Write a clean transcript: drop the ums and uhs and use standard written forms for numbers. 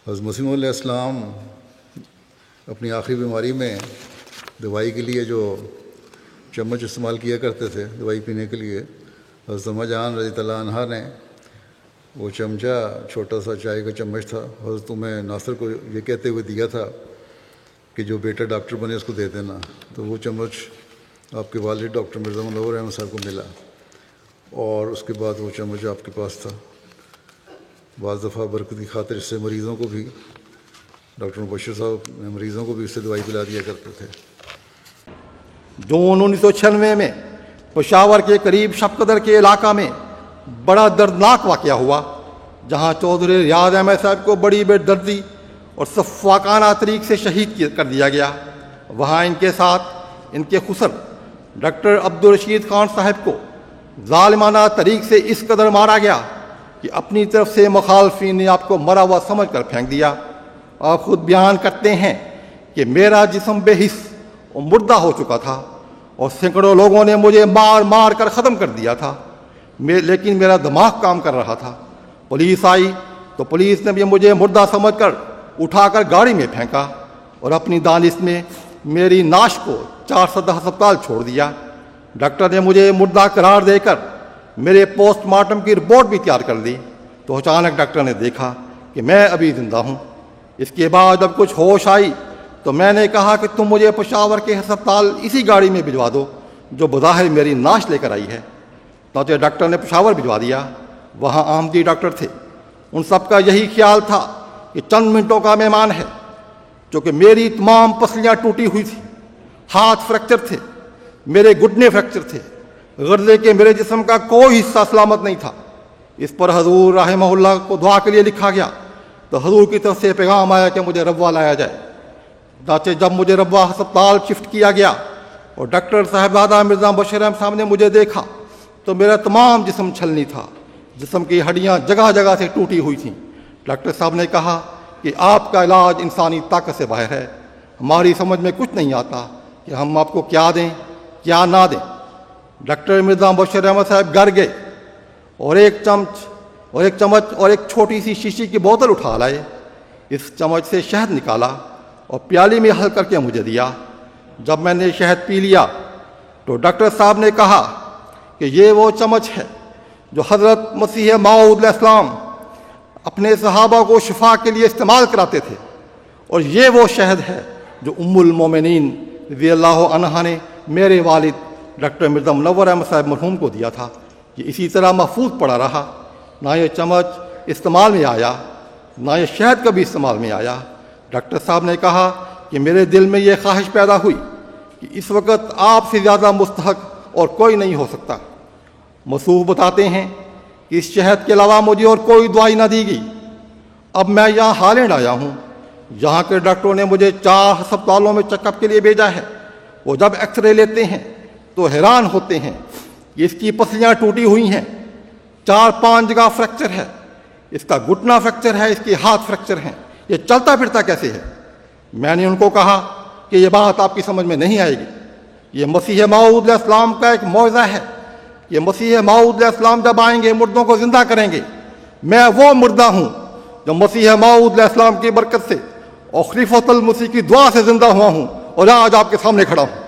حضرت مسیح علیہ السلام اپنی آخری بیماری میں دوائی کے لیے جو چمچ استعمال کیا کرتے تھے دوائی پینے کے لیے، حضرت اماں جان رضی اللہ عنہا نے وہ چمچہ چھوٹا سا چائے کا چمچ تھا، حضرت ناصر کو یہ کہتے ہوئے دیا تھا کہ جو بیٹا ڈاکٹر بنے اس کو دے دینا۔ تو وہ چمچ آپ کے والد ڈاکٹر مرزا منور احمد صاحب کو ملا، اور اس کے بعد وہ چمچ آپ کے پاس تھا۔ بعض دفعہ برکت کی خاطر اس سے مریضوں کو بھی، ڈاکٹر مبشر صاحب مریضوں کو بھی اس سے دوائی پلا دیا کرتے تھے۔ جون 1996 میں پشاور کے قریب شب قدر کے علاقہ میں بڑا دردناک واقعہ ہوا، جہاں چودھری ریاض احمد صاحب کو بڑی بے دردی اور سفاکانہ طریق سے شہید کر دیا گیا۔ وہاں ان کے ساتھ ان کے خسر ڈاکٹر عبدالرشید خان صاحب کو ظالمانہ طریق سے اس قدر مارا گیا کہ اپنی طرف سے مخالفین نے آپ کو مرا ہوا سمجھ کر پھینک دیا۔ آپ خود بیان کرتے ہیں کہ میرا جسم بے حس اور مردہ ہو چکا تھا، اور سینکڑوں لوگوں نے مجھے مار مار کر ختم کر دیا تھا، لیکن میرا دماغ کام کر رہا تھا۔ پولیس آئی تو پولیس نے بھی مجھے مردہ سمجھ کر اٹھا کر گاڑی میں پھینکا، اور اپنی دانش میں میری ناش کو 4 سدہ ہسپتال چھوڑ دیا۔ ڈاکٹر نے مجھے مردہ قرار دے کر میرے پوسٹ مارٹم کی رپورٹ بھی تیار کر دی، تو اچانک ڈاکٹر نے دیکھا کہ میں ابھی زندہ ہوں۔ اس کے بعد جب کچھ ہوش آئی تو میں نے کہا کہ تم مجھے پشاور کے ہسپتال اسی گاڑی میں بھجوا دو جو بظاہر میری ناش لے کر آئی ہے۔ تو ڈاکٹر نے پشاور بھجوا دیا۔ وہاں احمدی ڈاکٹر تھے، ان سب کا یہی خیال تھا کہ چند منٹوں کا مہمان ہے، چونکہ میری تمام پسلیاں ٹوٹی ہوئی تھیں، ہاتھ فریکچر تھے، میرے گھٹنے فریکچر تھے، غرضے کہ میرے جسم کا کوئی حصہ سلامت نہیں تھا۔ اس پر حضور رحمہ اللہ کو دعا کے لیے لکھا گیا، تو حضور کی طرف سے پیغام آیا کہ مجھے ربوہ لایا جائے۔ جب مجھے ربوہ ہسپتال شفٹ کیا گیا اور ڈاکٹر صاحبزادہ مرزا مبشر احمد صاحب نے مجھے دیکھا تو میرا تمام جسم چھلنی تھا، جسم کی ہڈیاں جگہ جگہ سے ٹوٹی ہوئی تھیں۔ ڈاکٹر صاحب نے کہا کہ آپ کا علاج انسانی طاقت سے باہر ہے، ہماری سمجھ میں کچھ نہیں آتا کہ ہم آپ کو کیا دیں کیا نہ دیں۔ ڈاکٹر مرزا مبشر احمد صاحب گھر گئے اور ایک چمچ اور ایک چھوٹی سی شیشی کی بوتل اٹھا لائے۔ اس چمچ سے شہد نکالا اور پیالی میں حل کر کے مجھے دیا۔ جب میں نے شہد پی لیا تو ڈاکٹر صاحب نے کہا کہ یہ وہ چمچ ہے جو حضرت مسیح موعود علیہ السلام اپنے صحابہ کو شفا کے لیے استعمال کراتے تھے، اور یہ وہ شہد ہے جو ام المومنین رضی اللہ عنہا نے میرے والد ڈاکٹر مرزا منور احمد صاحب مرحوم کو دیا تھا۔ یہ اسی طرح محفوظ پڑا رہا، نہ یہ چمچ استعمال میں آیا، نہ یہ شہد کبھی استعمال میں آیا۔ ڈاکٹر صاحب نے کہا کہ میرے دل میں یہ خواہش پیدا ہوئی کہ اس وقت آپ سے زیادہ مستحق اور کوئی نہیں ہو سکتا۔ مصوف بتاتے ہیں کہ اس شہد کے علاوہ مجھے اور کوئی دوائی نہ دی گئی۔ اب میں یہاں ہالینڈ آیا ہوں، جہاں کے ڈاکٹروں نے مجھے 4 ہسپتالوں میں چیک اپ کے لیے بھیجا ہے۔ وہ جب ایکس رے لیتے ہیں تو حیران ہوتے ہیں کہ اس کی پسلیاں ٹوٹی ہوئی ہیں، 4-5 جگہ فریکچر ہے، اس کا گھٹنا فریکچر ہے، اس کے ہاتھ فریکچر ہیں، یہ چلتا پھرتا کیسے ہے؟ میں نے ان کو کہا کہ یہ بات آپ کی سمجھ میں نہیں آئے گی، یہ مسیح موعود علیہ السلام کا ایک معجزہ ہے۔ یہ مسیح موعود علیہ السلام جب آئیں گے مردوں کو زندہ کریں گے۔ میں وہ مردہ ہوں جو مسیح موعود علیہ السلام کی برکت سے اور خلیفۃ المسیح کی دعا سے زندہ ہوا ہوں، اور آج آپ کے سامنے کھڑا ہوں۔